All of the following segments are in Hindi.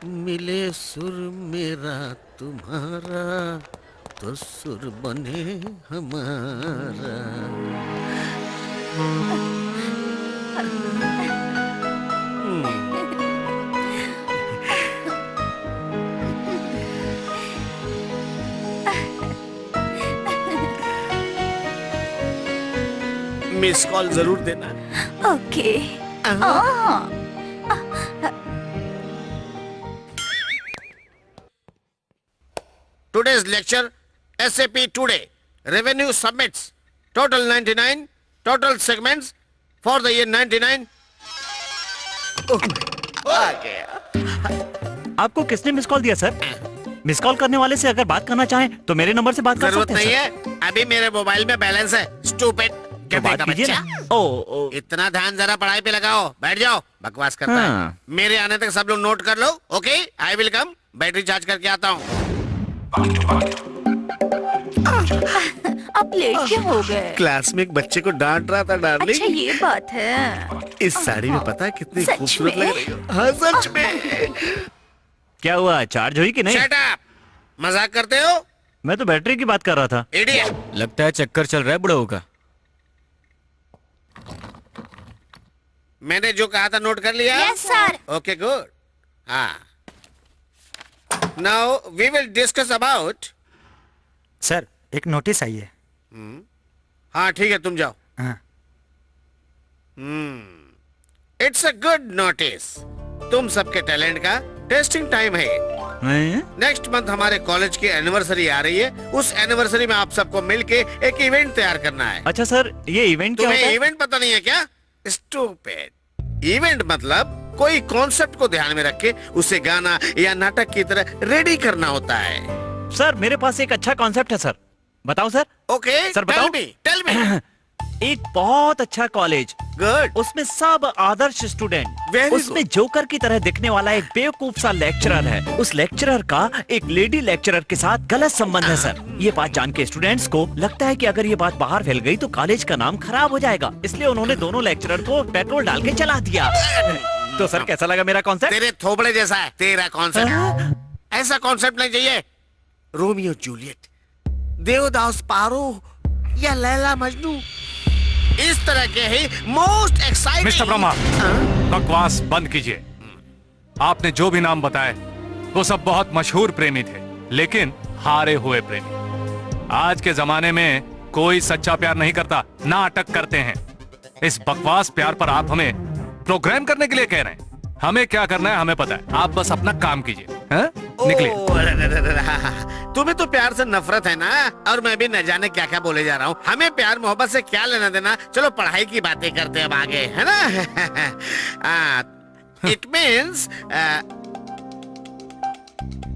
मिले सुर मेरा तुम्हारा तो सुर बने हमारा। मिस कॉल जरूर देना। Okay. Today's lecture, SAP Today. Revenue submits. Total 99. Total segments for the year 99. आ गया। आपको किसने मिस कॉल दिया सर? मिस कॉल करने वाले से अगर बात करना चाहें तो मेरे नंबर से बात कर जरूरत सकते हैं नहीं है। अभी मेरे मोबाइल में बैलेंस है। स्टूपिड। तो बात कीजिए ना। ओ, इतना ध्यान जरा पढ़ाई पे लगाओ। बैठ जाओ। बकवास करता है। मेरे आने तक सब लोग नोट कर लो। Okay, I will come. Battery charge करके आता हूँ। आप लेट क्यों हो गए? क्लास में एक बच्चे को डांट रहा था डार्लिंग। अच्छा ये बात है। इस साड़ी में पता है कितनी सच खूबसूरत में? लग रही हो। हाँ सच में। क्या हुआ, चार्ज हुई कि नहीं? Shut up! मजाक करते हो? मैं तो बैटरी की बात कर रहा था। Idiot! लगता है चक्कर चल रहा है बुढ़ऊ का। मैंने जो कहा था नोट कर लिया? Yes sir. Okay good. हाँ। Now we will discuss about. Sir एक नोटिस आई है। हाँ ठीक है, तुम जाओ। हाँ। It's a good notice. तुम सबके टैलेंट का टेस्टिंग टाइम है। नेक्स्ट मंथ हमारे कॉलेज की एनिवर्सरी आ रही है। उस एनिवर्सरी में आप सबको मिलके एक इवेंट तैयार करना है। अच्छा सर, ये इवेंट क्या होता तुम्हें है? इवेंट पता नहीं है क्या? स्टूपिड। इवेंट मतलब कोई कॉन्सेप्ट को ध्यान में रख के उसे गाना या नाटक की तरह रेडी करना होता है। सर मेरे पास एक अच्छा कॉन्सेप्ट है सर। बताओ सर। ओके सर बताओ। Tell me. एक बहुत अच्छा कॉलेज, गुड। उसमें सब आदर्श स्टूडेंट, Very उसमें जोकर की तरह दिखने वाला एक बेवकूफ सा लेक्चरर है। उस लेक्चरर का एक लेडी लेक्चरर के साथ गलत संबंध है सर। ये बात जान के स्टूडेंट्स को लगता है कि अगर ये बात बाहर फैल गई तो कॉलेज का नाम खराब हो जाएगा, इसलिए उन्होंने दोनों लेक्चरर को पेट्रोल डाल के जला दिया। तो सर कैसा लगा मेरा कॉन्सेप्ट? तेरे थोबड़े जैसा है तेरा कॉन्सेप्ट। ऐसा कॉन्सेप्ट नहीं चाहिए। रोमियो जूलियट, देवदास पारो या लैला मजनू, इस तरह के ही मोस्ट एक्साइटिंग। मिस्टर ब्रह्मा, बकवास बंद कीजिए। आपने जो भी नाम बताए वो सब बहुत मशहूर प्रेमी थे, लेकिन हारे हुए प्रेमी। आज के जमाने में कोई सच्चा प्यार नहीं करता, नाटक करते हैं। इस बकवास प्यार पर आप हमें प्रोग्राम करने के लिए कह रहे हैं। हमें क्या करना है हमें पता है, आप बस अपना काम कीजिए। निकलिए। तुम्हें तो प्यार से नफरत है ना, और मैं भी न जाने क्या क्या बोले जा रहा हूँ। हमें प्यार मोहब्बत से क्या लेना देना। चलो पढ़ाई की बातें करते हैं अब आगे, है ना? इट मीन्स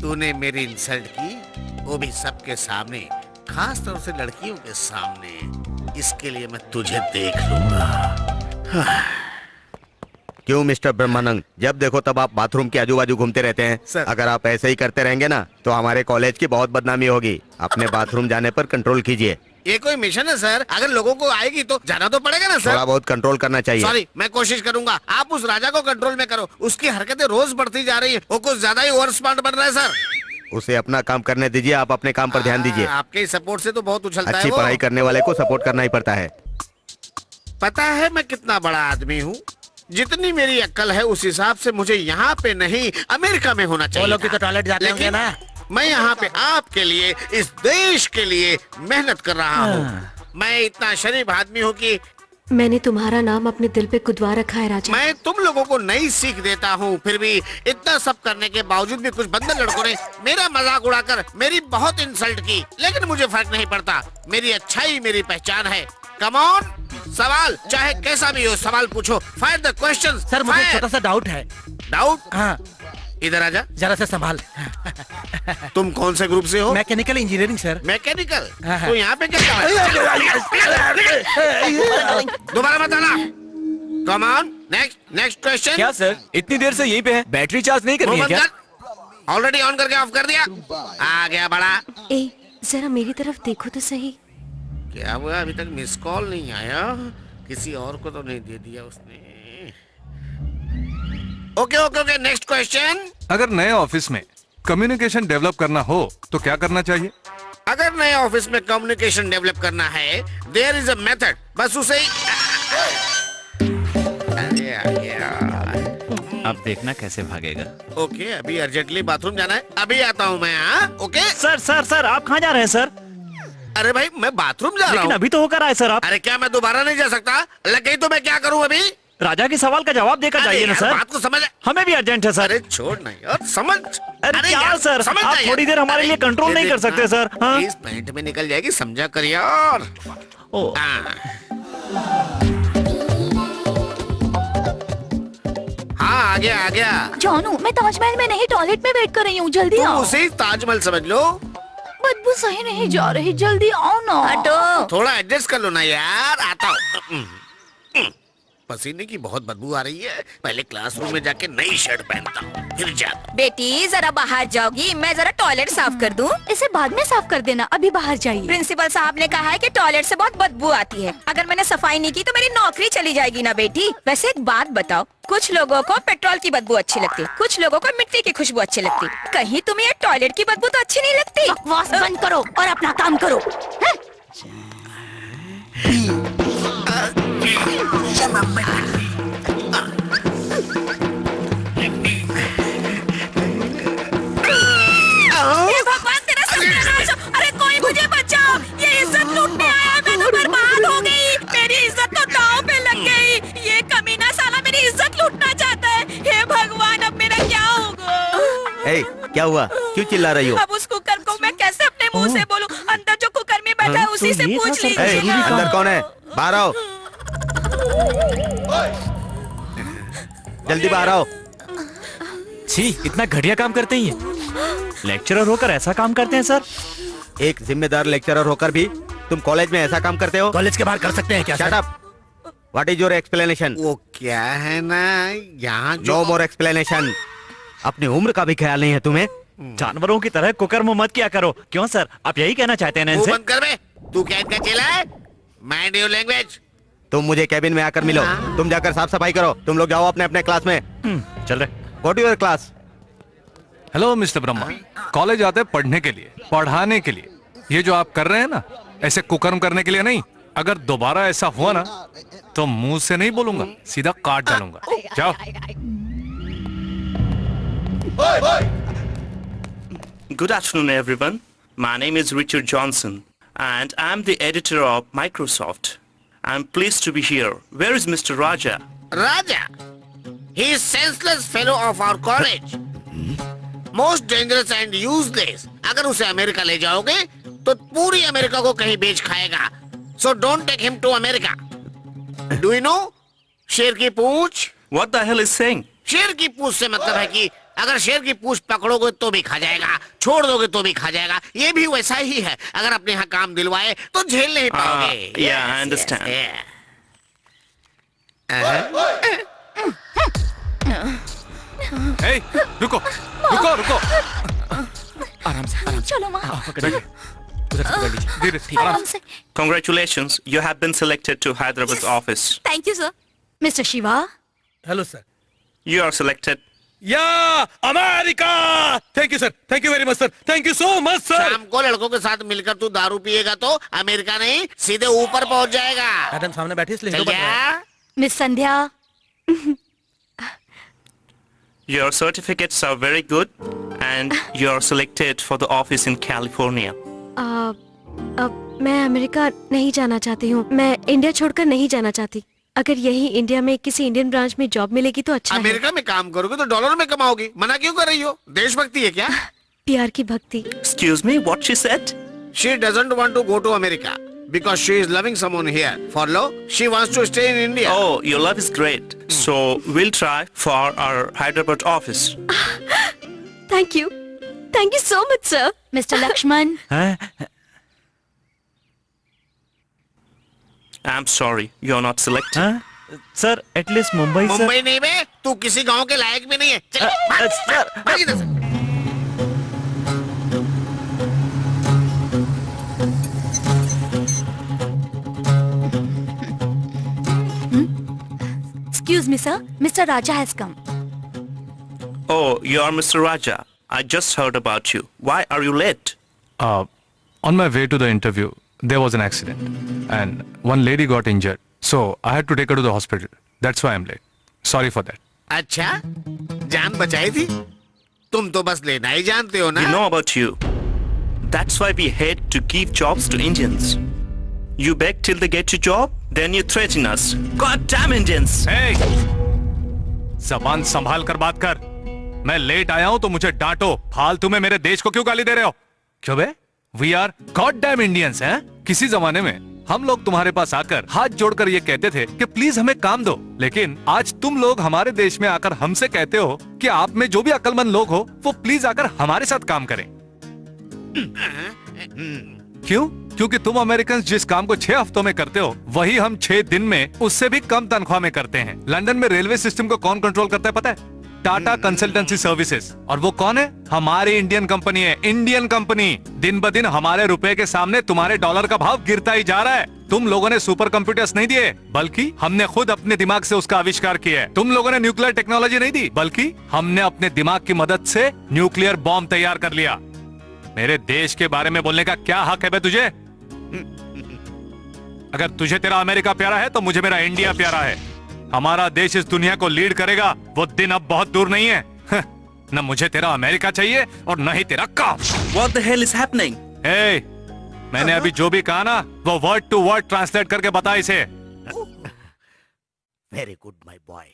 तूने मेरी इंसल्ट की, वो भी सबके सामने, खास तौर से लड़कियों के सामने। इसके लिए मैं तुझे देख लूंगा। क्यों मिस्टर ब्रह्मानंद, जब देखो तब आप बाथरूम के आजू बाजू घूमते रहते हैं। सर। अगर आप ऐसे ही करते रहेंगे ना तो हमारे कॉलेज की बहुत बदनामी होगी। अपने बाथरूम जाने पर कंट्रोल कीजिए। ये कोई मिशन है सर, अगर लोगों को आएगी तो जाना तो पड़ेगा ना सर। थोड़ा बहुत कंट्रोल करना चाहिए। सॉरी, मैं कोशिश करूंगा। आप उस राजा को कंट्रोल में करो, उसकी हरकतें रोज बढ़ती जा रही है। वो कुछ ज्यादा ही ओवर स्मार्ट बन रहा है सर। उसे अपना काम करने दीजिए, आप अपने काम पर ध्यान दीजिए। आपके सपोर्ट से तो बहुत उछलता है अच्छी वो। पढ़ाई करने वाले को सपोर्ट करना ही पड़ता है। पता है मैं कितना बड़ा आदमी हूँ? जितनी मेरी अक्ल है उस हिसाब से मुझे यहाँ पे नहीं अमेरिका में होना चाहिए। वो लोग भी तो टॉयलेट जाते होंगे ना। मैं यहाँ पे आपके लिए, इस देश के लिए मेहनत कर रहा हूँ। मैं इतना शरीफ आदमी हूँ कि मैंने तुम्हारा नाम अपने दिल पे कुदवा रखा है राजा। मैं तुम लोगों को नई सीख देता हूँ। फिर भी इतना सब करने के बावजूद भी कुछ बंदर लड़कों ने मेरा मजाक उड़ाकर मेरी बहुत इंसल्ट की, लेकिन मुझे फर्क नहीं पड़ता। मेरी अच्छाई मेरी पहचान है। कम ऑन, सवाल चाहे कैसा भी हो, सवाल पूछो। Fire the question. सर मुझे एक छोटा सा डाउट है। डाउट? हाँ। इधर आजा। जरा से संभाल। तुम कौन से ग्रुप से हो? Mechanical engineering sir. मैकेनिकल? हाँ। तो यहाँ पे क्या कर रहा है? दोबारा मत आना। Come on, next question. क्या सर, इतनी देर से यहीं पे है? बैटरी चार्ज नहीं करनी है क्या? ऑलरेडी ऑन करके ऑफ कर दिया। आ गया बड़ा। ए, जरा मेरी तरफ देखो तो सही। क्या हुआ, अभी तक मिस कॉल नहीं आया? किसी और को तो नहीं दे दिया उसने? Okay okay okay, next question. अगर नए ऑफिस में कम्युनिकेशन डेवलप करना हो तो क्या करना चाहिए? अगर नए ऑफिस में कम्युनिकेशन डेवलप करना है, देयर इज अ मेथड, बस उसे अरे आ गया। अब देखना कैसे भागेगा। ओके, अभी अर्जेंटली बाथरूम जाना है, अभी आता हूँ मैं। हाँ ओके। सर सर सर आप कहाँ जा रहे हैं सर? अरे भाई मैं बाथरूम जा रहा लेकिन हूँ। अभी तो होकर आए सर आप। अरे क्या मैं दोबारा नहीं जा सकता? लग गई तो मैं क्या करूँ अभी? राजा के सवाल का जवाब देकर जाइए ना यार, सर। बात को समझ। हमें भी अर्जेंट है सर। अरे छोड़ ना यार, समझ। अरे क्या यार, सर, समझ आप ना यार। थोड़ी देर हमारे लिए कंट्रोल नहीं कर सकते सर? हाँ? प्लीज पैंट में निकल जाएगी, समझा कर यार। ओ, हाँ आ गया आ गया। जानू, मैं ताजमहल में नहीं, टॉयलेट में वेट कर रही हूँ, जल्दी तुम आओ। उसे ही ताजमहल समझ लो। बदबू सही नहीं जा रही, जल्दी आओ ना। हटो। थोड़ा एडजस्ट कर लो ना यार, आता हूँ। पसीने की बहुत बदबू आ रही है, पहले क्लासरूम में जाके नई शर्ट पहनता हूँ, फिर जाता। बेटी जरा बाहर जाओगी, मैं जरा टॉयलेट साफ कर दूं। इसे बाद में साफ कर देना, अभी बाहर जाइए। प्रिंसिपल साहब ने कहा है कि टॉयलेट से बहुत बदबू आती है, अगर मैंने सफाई नहीं की तो मेरी नौकरी चली जाएगी ना बेटी। वैसे एक बात बताओ, कुछ लोगों को पेट्रोल की बदबू अच्छी लगती, कुछ लोगों को मिट्टी की खुशबू अच्छी लगती, कहीं तुम्हें ये टॉयलेट की बदबू तो अच्छी नहीं लगती? बकवास बंद करो और अपना काम करो। हे भगवान तेरा सत्यानाश हो। अरे कोई मुझे बचाओ, ये इज्जत लूटने आया है, मैं तो बर्बाद हो गई, मेरी इज्जत तो दांव पे लग गई। ये कमीना साला मेरी इज्जत लूटना चाहता है। हे भगवान, अब मेरा क्या होगा? ए, क्या हुआ? क्यों चिल्ला रही हो? अब उस कुकर को मैं कैसे अपने मुंह से बोलूं? अंदर जो कुकर में बैठा है उसी से पूछ ए, लीजिए। अंदर कौन है? बाहर आओ, जल्दी बाहर आओ। छी, इतना घटिया काम करते ही है। लेक्चरर होकर ऐसा काम करते हैं सर? एक जिम्मेदार लेक्चरर होकर भी तुम कॉलेज में ऐसा काम करते हो? कॉलेज के बाहर कर सकते हैं क्या? Shut up. What is your explanation? वो क्या है ना, यहाँ नो मोर एक्सप्लेनेशन। अपनी उम्र का भी ख्याल नहीं है तुम्हें? जानवरों की तरह कुकर में मत किया करो। क्यों सर, आप यही कहना चाहते हैं ना तू इनसे? बंद कर बे, तू क्या इनका चेला है? Mind your language. तुम मुझे कैबिन में आकर मिलो, तुम जाकर साफ सफाई करो। तुम लोग जाओ अपने अपने क्लास में। चल रहे। Go to your class. Hello mister Brahma, college आते हैं पढ़ने के लिए, पढ़ाने के लिए। ये जो आप कर रहे हैं ना, ऐसे कुकर्म करने के लिए नहीं। अगर दोबारा ऐसा हुआ ना तो मुंह से नहीं बोलूंगा, सीधा काट डालूंगा। जाओ। Good afternoon, everyone. My name is Richard Johnson, and I'm the editor of Microsoft. I'm pleased to be here. Where is Mr. Raja? Raja? He is senseless fellow of our college. Most dangerous and useless. अगर उसे अमेरिका ले जाओगे तो पूरी अमेरिका को कहीं बेच खाएगा। So don't take him to America. Do you know? शेर की पूंछ। What the hell is saying? शेर की पूंछ से मतलब है कि अगर शेर की पूंछ पकड़ोगे तो भी खा जाएगा, छोड़ दोगे तो भी खा जाएगा। ये भी वैसा ही है, अगर अपने यहाँ काम दिलवाए तो झेल नहीं पाओगे। Yeah, I understand. Hey, रुको, रुको, रुको। आराम से चलो माँ, देखिए, उधर से पकड़ लीजिए। धीरे से, आराम आराम से। से। Congratulations, you have been selected to Hyderabad's office. Thank you sir. Mister Shiva, hello sir. You are selected. या America. Thank you sir, thank you very much sir, thank you so much sir. शाम को लड़कों के साथ मिलकर तू दारू पिएगा तो अमेरिका नहीं सीधे ऊपर पहुंच जाएगा। मैडम सामने बैठी इसलिए चल हिंदू बन रहा है। जा। Miss Sandhya, Your certificates are very good, and you are selected for the office in California. अब मैं अमेरिका नहीं जाना चाहती हूँ, मैं इंडिया छोड़कर नहीं जाना चाहती। अगर यही इंडिया में किसी इंडियन ब्रांच में जॉब मिलेगी तो अच्छा है। अमेरिका में काम करोगे तो डॉलर में कमाओगी, मना क्यों कर रही हो? देशभक्ति है क्या? प्यार की भक्ति। Excuse me, what she said? She doesn't want to go to America because she is loving someone here. For love, she wants to stay in India. Oh, your love is great. So we'll try for our Hyderabad office. Thank you so much sir. Mister Lakshman, I'm sorry, you're not selected. Sir at least Mumbai sir. Mumbai नहीं बे, तू किसी गांव के लायक भी नहीं है। चल, भाग, सर, भाग इधर से। Excuse me sir, mister Raja has come. Oh, you are Mr. Raja. I just heard about you. Why are you late? On my way to the interview, there was an accident, and one lady got injured. So I had to take her to the hospital. That's why I'm late. Sorry for that. अच्छा, जान बचाई थी? तुम तो बस लेना ही जानते हो ना? We know about you. That's why we hate to give jobs to Indians. You beg till they get you job, then you threaten us. God damn Indians! Hey! ज़बान संभाल कर बात कर। मैं लेट आया हूं तो मुझे डांटो। फालतू में मेरे देश को क्यों गाली दे रहे हो? क्यों बे? We are goddamn Indians हैं? किसी जमाने में हम लोग तुम्हारे पास आकर हाथ जोड़कर ये कहते थे कि प्लीज हमें काम दो, लेकिन आज तुम लोग हमारे देश में आकर हमसे कहते हो कि आप में जो भी अक्लमंद लोग हो वो प्लीज आकर हमारे साथ काम करें। क्यों? क्योंकि तुम अमेरिकन जिस काम को 6 हफ्तों में करते हो वही हम 6 दिन में उससे भी कम तनख्वाह में करते हैं। लंदन में रेलवे सिस्टम को कौन कंट्रोल करता है पता है? Tata consultancy services. और वो कौन है? हमारी इंडियन कंपनी है। Indian company. दिन ब दिन हमारे रुपए के सामने तुम्हारे डॉलर का भाव गिरता ही जा रहा है। तुम लोगों ने सुपर कंप्यूटर्स नहीं दिए, बल्कि हमने खुद अपने दिमाग से उसका आविष्कार किया है। तुम लोगों ने न्यूक्लियर टेक्नोलॉजी नहीं दी, बल्कि हमने अपने दिमाग की मदद से न्यूक्लियर बॉम्ब तैयार कर लिया। मेरे देश के बारे में बोलने का क्या हक है बे तुझे? अगर तुझे तेरा अमेरिका प्यारा है तो मुझे मेरा इंडिया प्यारा है। हमारा देश इस दुनिया को लीड करेगा, वो दिन अब बहुत दूर नहीं है। न मुझे तेरा अमेरिका चाहिए और न ही तेरा काम। What the hell is happening? Hey, मैंने अभी जो भी कहा ना वो वर्ड टू वर्ड ट्रांसलेट करके बता इसे। Very good my boy.